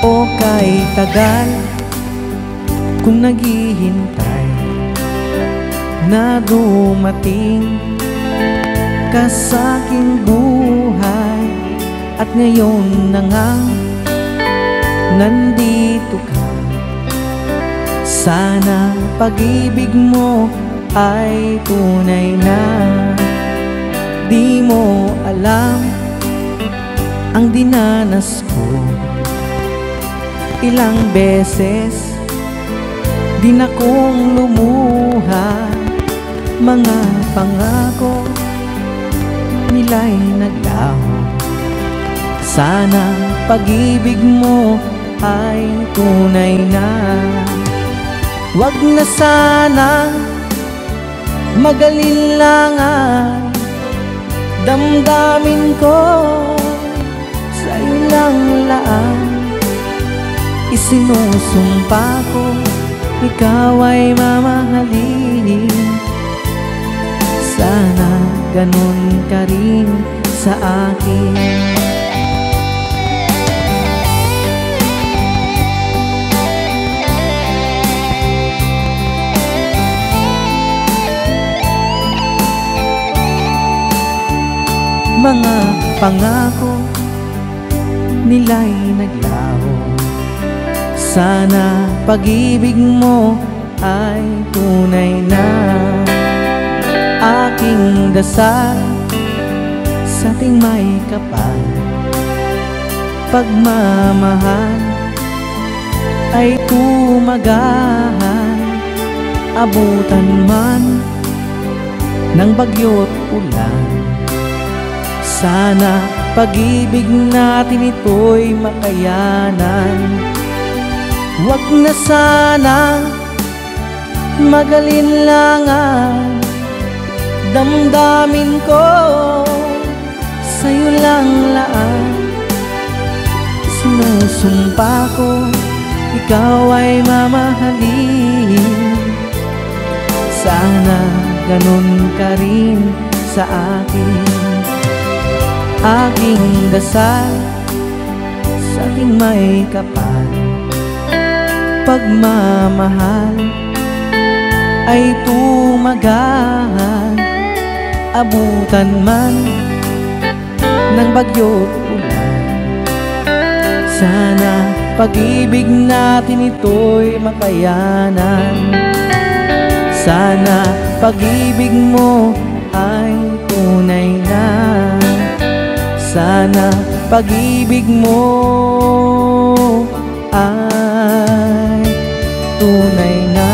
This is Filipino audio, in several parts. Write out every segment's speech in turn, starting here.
O kay tagal kung naghihintay na dumating ka sa'king buhay, at ngayon na nga nandito ka. Sana pag-ibig mo ay tunay na. Di mo alam ang dinanas ko. Ilang beses din akong lumuha. Mga pangako nila'y naglaho. Sana pag-ibig mo ay tunay na. Wag na sana mag-alilangan, damdamin ko sa'yo lang laan. Isinusumpa ko, ikaw ay mamahalin. Sana ganun ka rin sa akin. Mga pangako nila'y naglaho. Sana pag-ibig mo ay tunay na. Aking dasal sa ating may kapal, pagmamahal ay tumagahan. Abutan man ng bagyo't ulan, sana pag-ibig natin ito'y makayanan. Wag na sana mag-alinlangan, damdamin ko sa'yo lang laan. Sinusumpa ko, ikaw ay mamahalin. Sana ganun ka rin sa akin. Aking dasal sa ating may kapal, pagmamahal ay tumagahan. Abutan man ng bagyo't ulan, sana pag-ibig natin ito'y makayanan. Sana pag-ibig mo ay tunay na. Sana pag-ibig mo ay tunay na.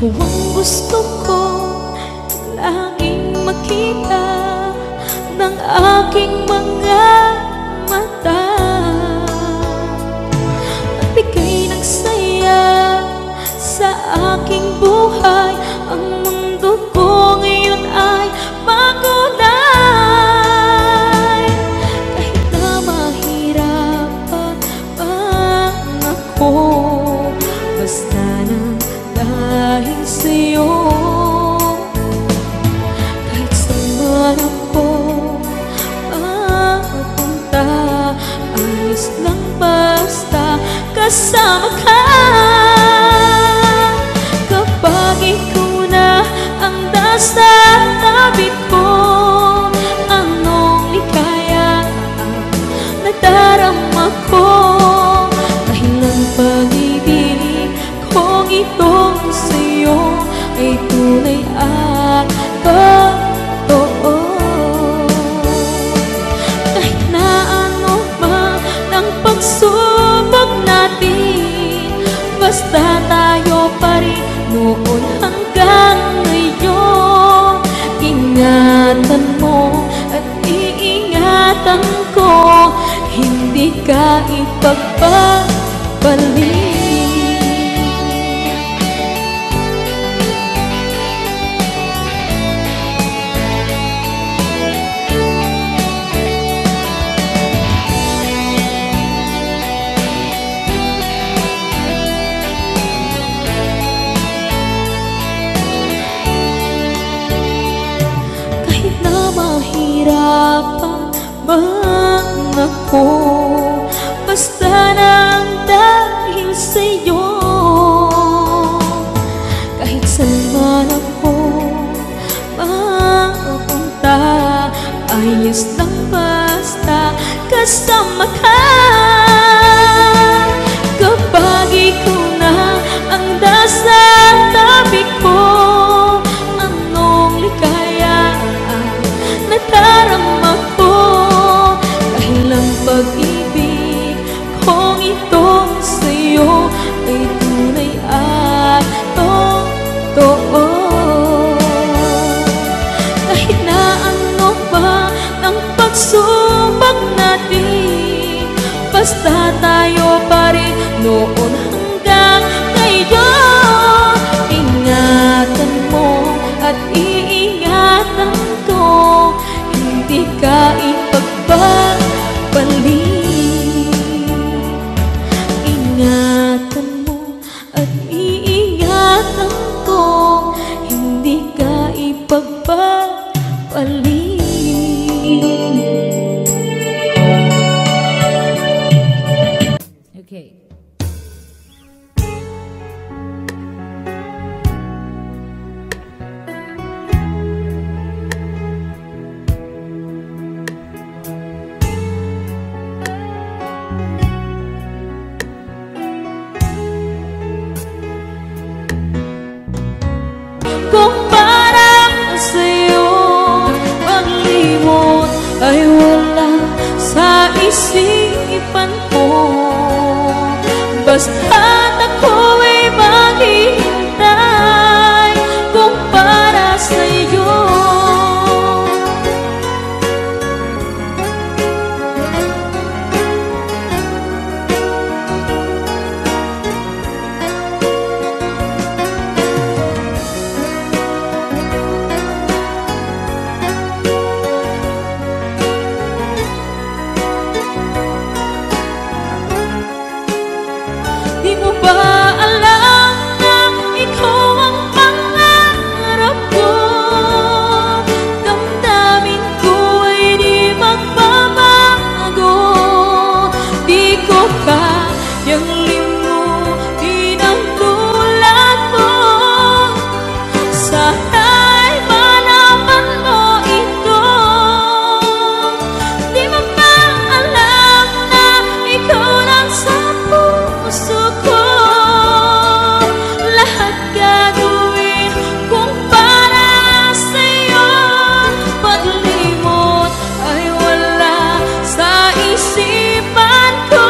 Ikaw ang gusto ko laging makita ng aking mga mata. Nagbigay ng saya sa aking buhay. Ang mundo ko ngayon ay makulay. Kahit na mahirapan ako, basta na dahil sa'yo. Kahit saan man ako mapunta, ayos lang basta kasama ka. Kapag ikaw na ang nasa tabi ko, anong likaya ang nadarama ko. Dahil ang pag-ibig kong itong sa'yo ay tunay at totoo. Kahit na ano man ang ka ipagpapalik. Kahit na mahirapan man ako, basta nang dahil sa'yo. Kahit saan man ako mapunta, ayos lang basta kasama ka. Kapag ikaw na ang nasa tabi ko, anong likaya ang nadarama ko. Dahil ang pag-ibig kong ito sa'yo ay tunay at totoo. Kahit na ano pa ng pagsubok natin, basta tayo pa rin noon hanggang ngayon. Ingatan mo at iingatan ko, hindi ka ipagpapalik. Ingatan mo at iingatan ko, hindi ka ipagpapalik. Okay. Kung parang sa'yo paglimot ay wala sa isipan ko, basta't ako'y maghihintay kung para sa'yo. Di mo ba alam na ikaw ang pangarap ko? Damdamin ko ay di magbabago. Di ko kayang limutin ang tulad mo. Sana'y malaman mo ito. Di mo ba alam na ikaw lang sa puso ko? Lahat gagawin kung para sa'yo. Paglimot ay wala sa isipan ko.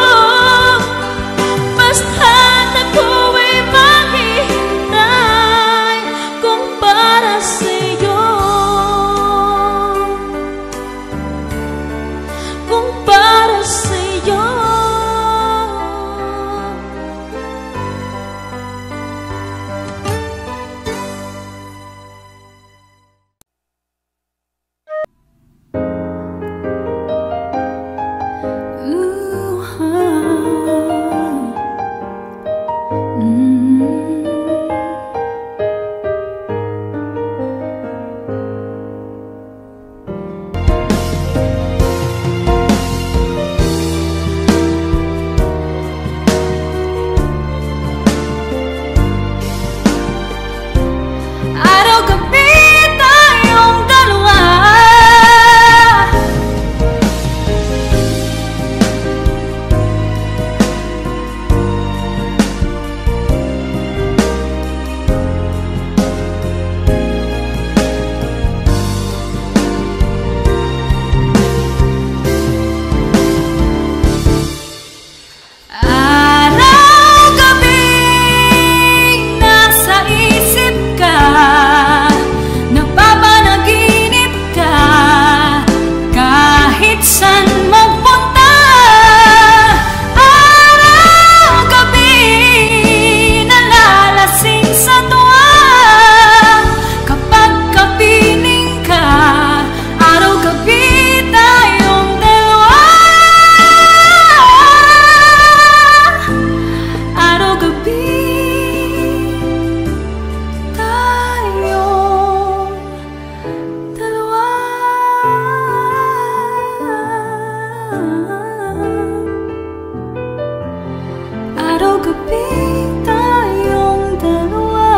magkapit tayong dalawa.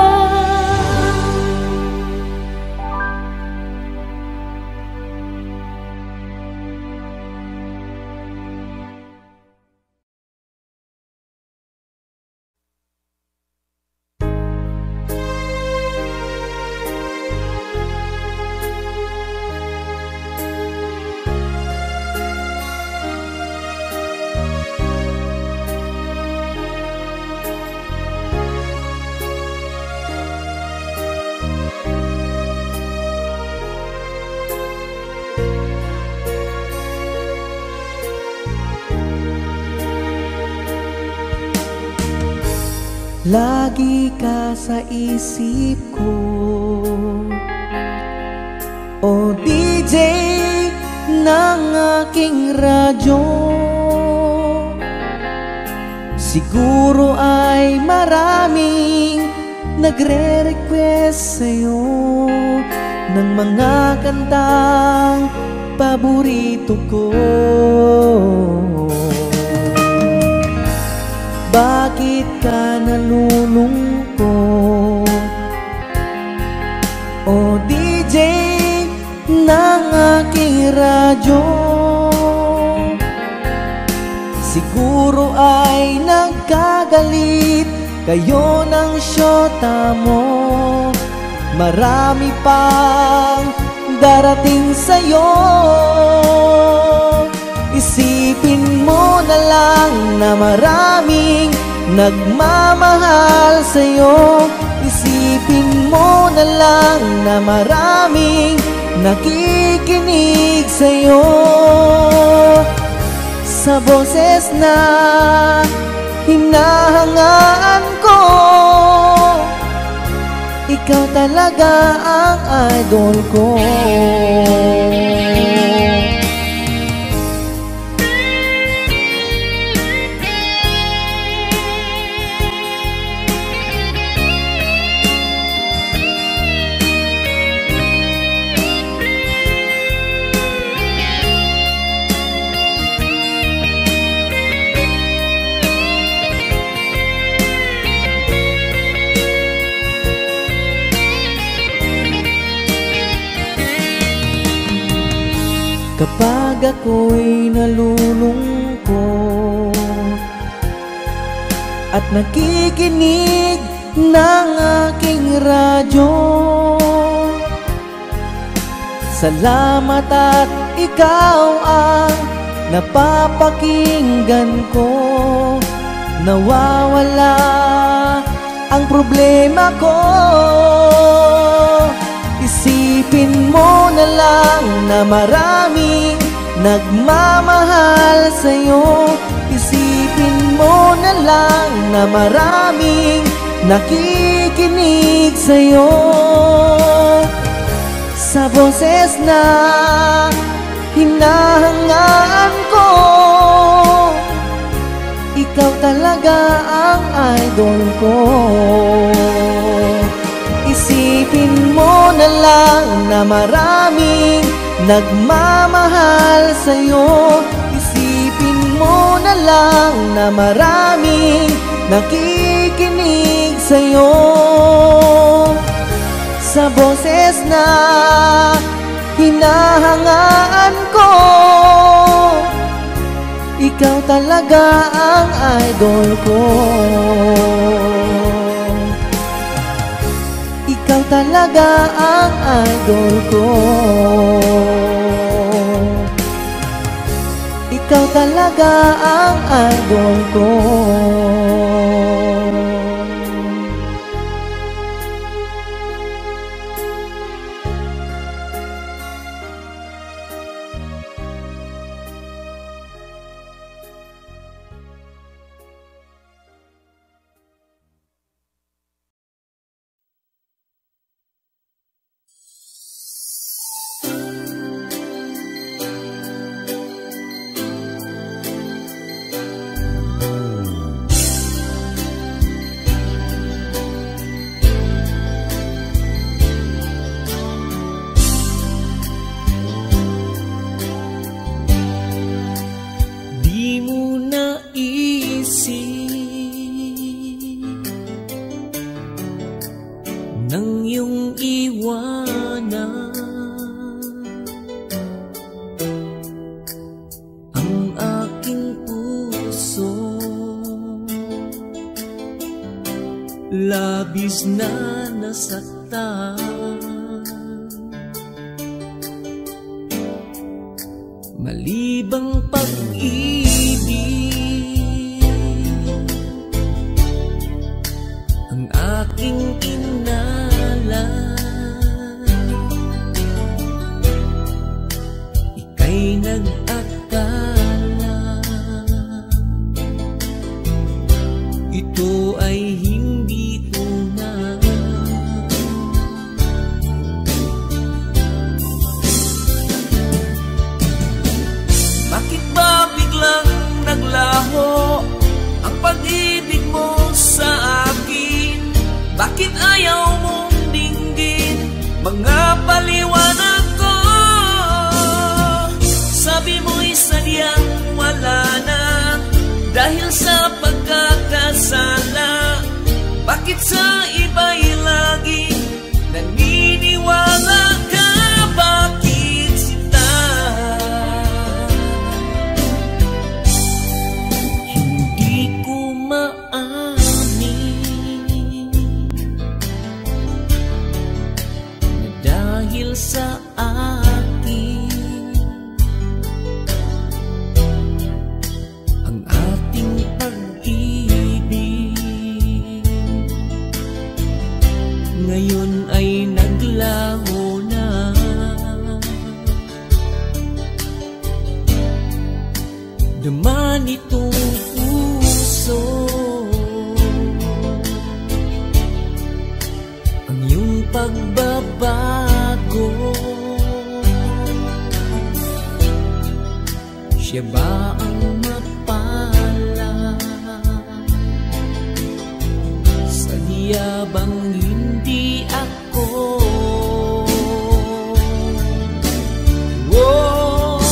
Lagi ka sa isip ko, o DJ ng aking radyo. Siguro ay maraming nagre-request sa'yo ng mga kantang paborito ko. Bakit ka nalulungkot, o DJ ng aking radyo? Siguro ay nagkagalit kayo ng syota mo. Marami pang darating sa'yo. Isipin mo na lang na maraming nagmamahal sa'yo. Isipin mo na lang na maraming nakikinig sa'yo. Sa boses na hinahangaan ko, ikaw talaga ang idol ko. Kapag ako'y nalulungkot at nakikinig ng aking radyo, salamat at ikaw ang napapakinggan ko. Nawawala ang problema ko. Isipin mo na lang na maraming nagmamahal sa'yo. Isipin mo na lang na maraming nakikinig sa'yo. Sa boses na hinahangaan ko, ikaw talaga ang idol ko. Isipin mo na lang na maraming nagmamahal sa'yo. Isipin mo na lang na maraming nakikinig sa'yo. Sa boses na hinahangaan ko, ikaw talaga ang idol ko. Ikaw talaga ang idol ko. Ikaw talaga ang idol ko. labis na nasaktan. Malibang pag-ibig ang aking inalan, ika'y nag-akala ito ay hindi tunay. Bakit ba biglang naglaho ang pag-ibig mo sa akin? Bakit ayaw mong dinggin mga paliwanag ko? Sabi mo'y sadyang wala na dahil sa pagkakasala. Bakit sa iba'y lagi naniniwala ka? Bakit sinta? Hindi ko maamin na dahil sa akin ang ating pag-ibig ngayon ay naglaho na. Dama nitong puso ang iyong pagbabago. Siya ba ang mapala? Sadya bang hindi ako? Oh,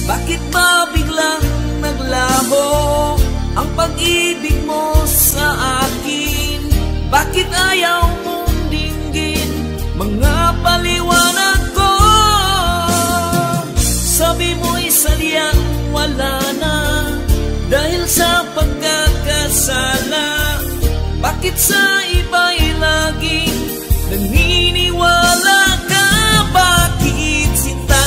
bakit ba biglang naglaho ang pag-ibig mo sa akin? Bakit ayaw mong dinggin mga paliwanag ko? Sabi mo'y sadyang wala na dahil sa pagkakasala. Bakit sa iba'y laging naniniwala ka? Bakit sinta?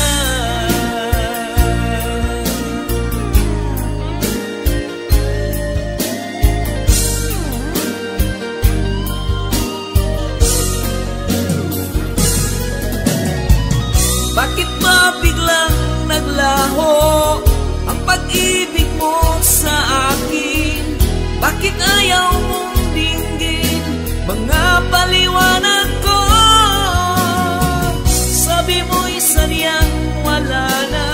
Bakit ba biglang naglaho ang pag-ibig mo sa akin? Bakit ayaw mong dinggin mga paliwanag ko? Sabi mo'y sadyang wala na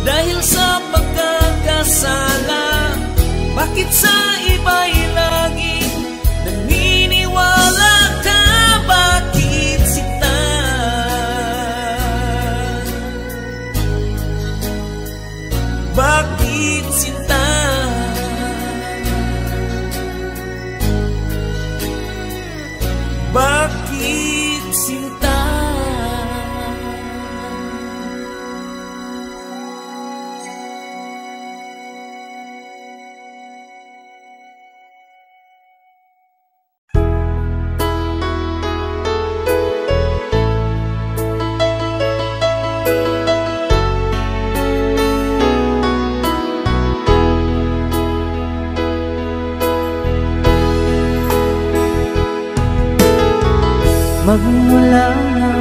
dahil sa pagkakasala. Bakit sa iba'y laging naniniwala ka? Bakit sinta? Bakit sinta? Bakit sinta? Magmula na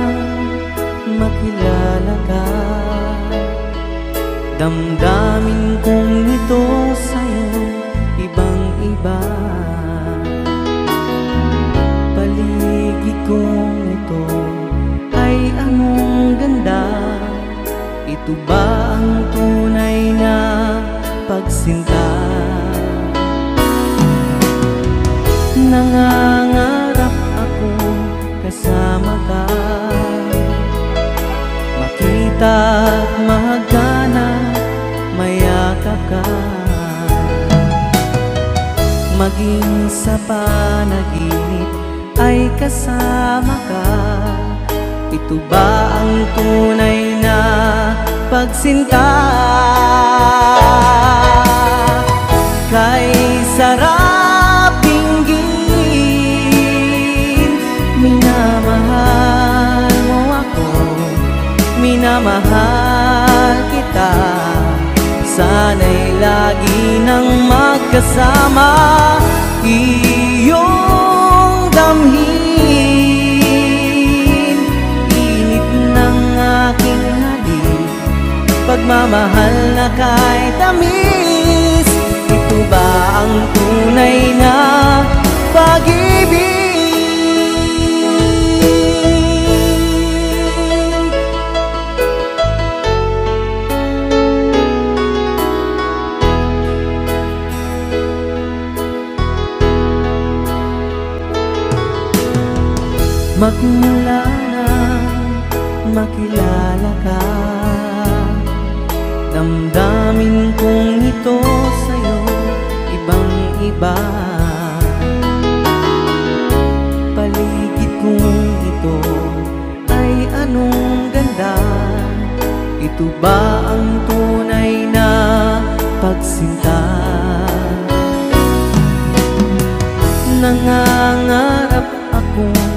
makilala ka, damdamin kong ito sa'yo ibang-iba. Paligid kong ito ay anong ganda. Ito ba ang tunay na pagsinta? Nangangarap ako kasama ka, makita at mahagana, mayakap ka. Maging sa panaginip ay kasama ka. Ito ba ang tunay na pagsinta? Kay sarap sana'y lagi nang magkasama. Iyong damhin, init ng aking halik, pagmamahal na kahit tamis. Ito ba ang tunay na pag-ibig? Magmula na makilala ka, damdamin kong ito sa'yo ibang-iba. Paligid kong ito ay anong ganda. Ito ba ang tunay na pagsinta? Nangangarap akong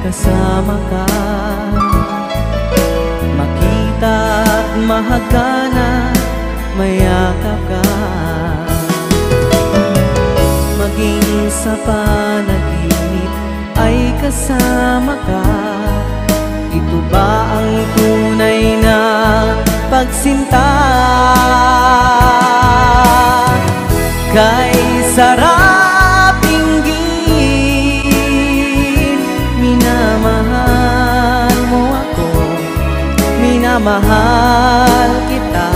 kasama ka, makita at mahagana, mayakap ka, maging sa panaginip ay kasama ka. Ito ba ang tunay na pagsinta? Kay sarap inggit, minamahal mo ako, minamahal kita,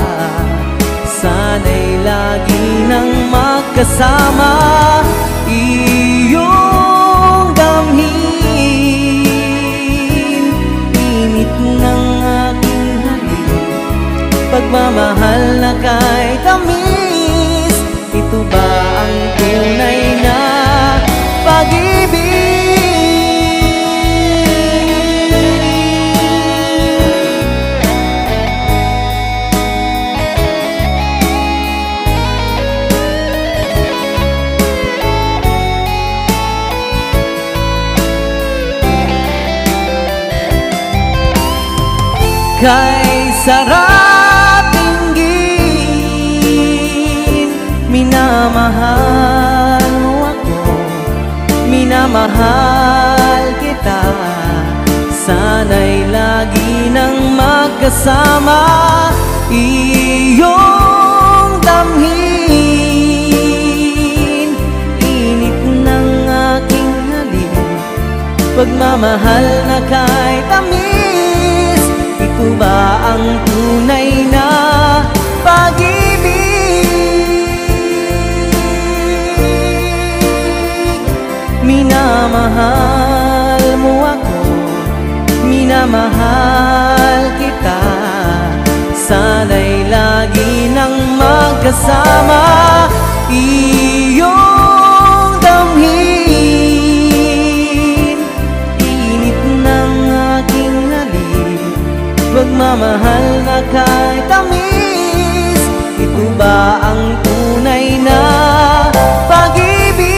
sana'y lagi nang magkasama. Iyong damhin, init ng aking halik, pagmamahal na kahit tamis. Ito ba ang tunay na pag-ibig? Kay sarap inggit, minamahal mo ako, minamahal kita, sana'y lagi nang magkasama. Iyong damhin, init ng aking halik, pagmamahal na kahit tamis. Ito ba ang tunay na pag-ibig? Minamahal mo ako, minamahal kita, sana'y lagi nang magkasama. Iyong damhin, init ng aking halik, pagmamahal na kahit tamis. Ito ba ang tunay na pag-ibig?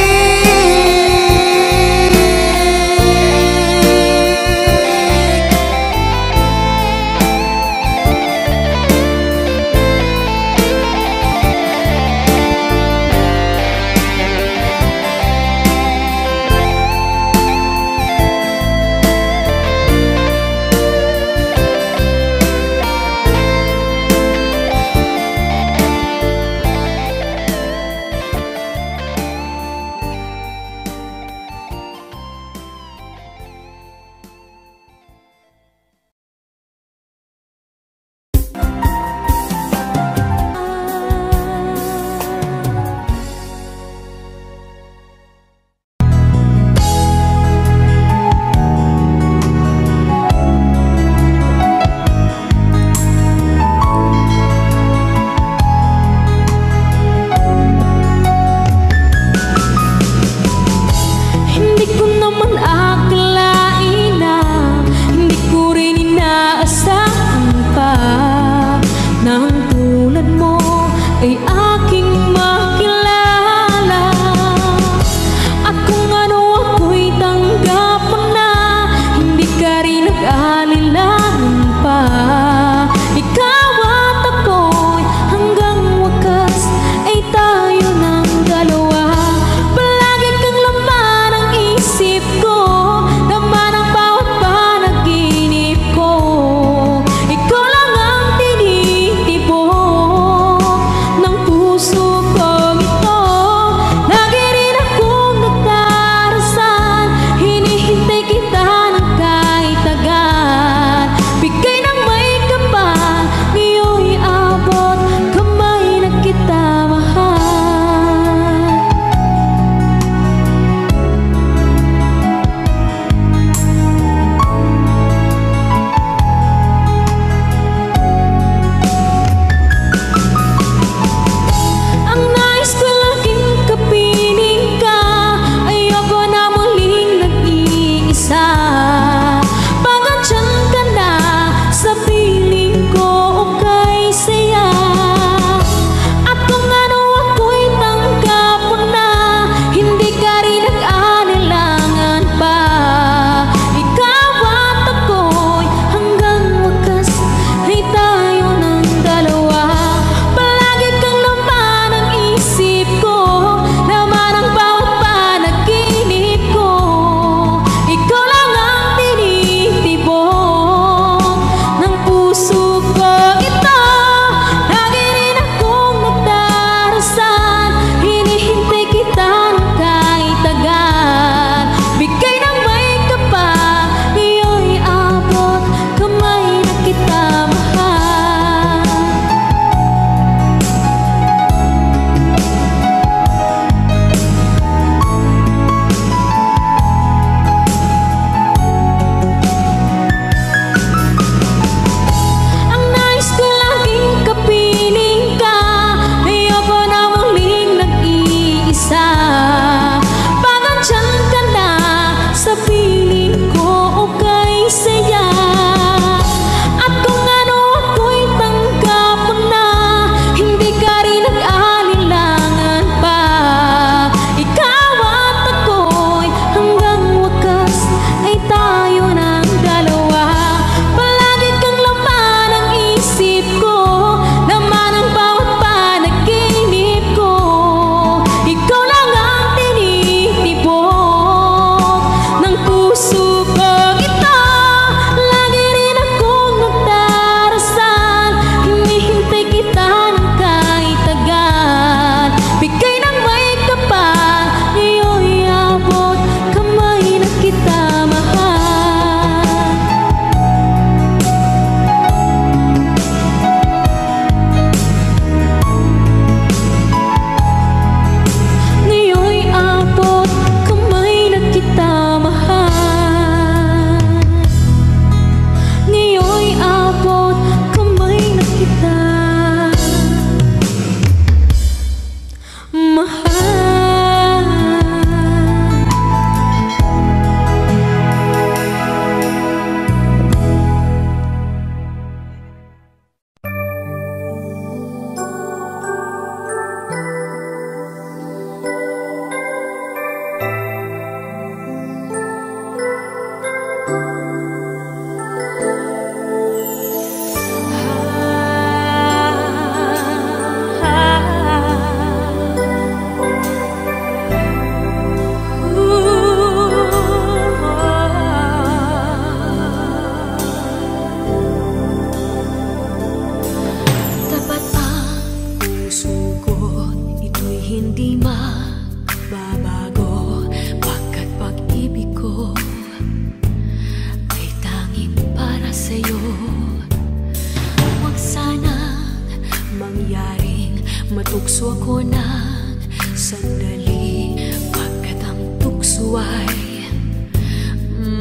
Matukso ako ng sandali, pagkat ang tukso ay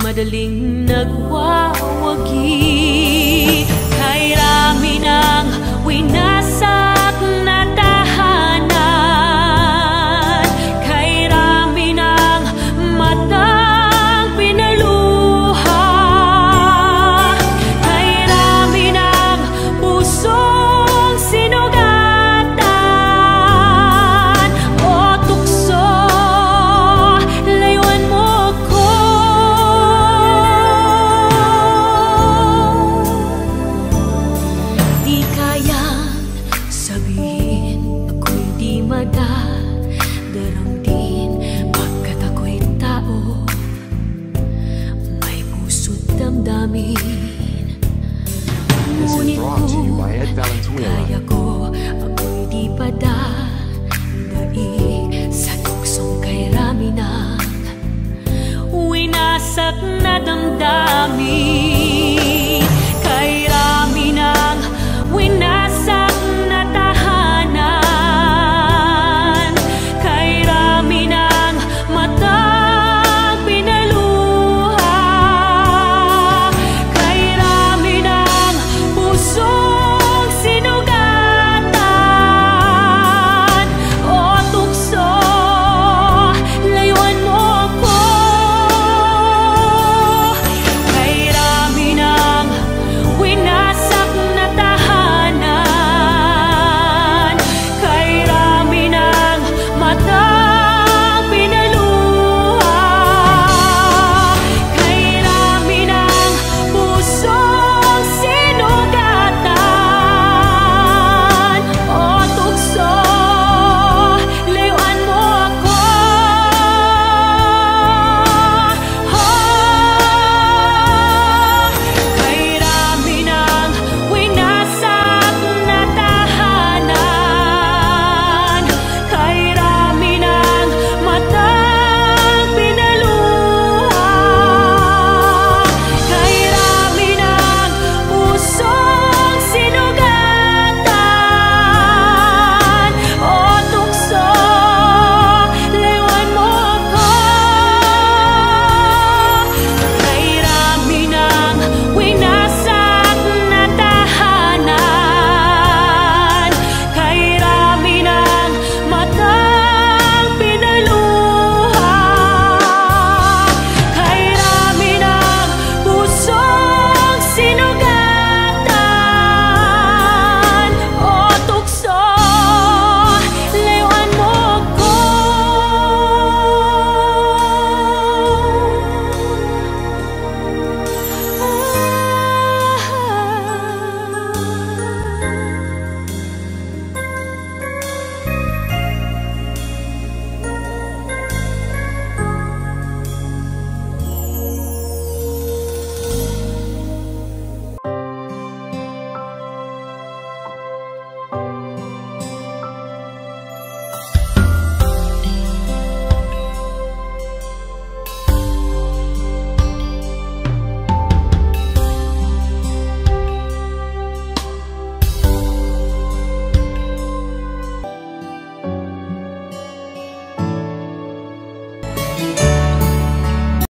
madaling nagwawagi. Kay rami ng winasak na tahanan, kay rami ng matang pinaluha, kay rami ng pusong sinugatan. O tukso, layuan mo ko. Di kayang sabihin ako'y di madaramdin, pagkat ako'y tao, may puso't damdamin. This is Ngunit brought to you by Ed kung Valenzuela. kaya ko, ako'y di padadaig sa tuksong kay rami ng winasak na damdamin.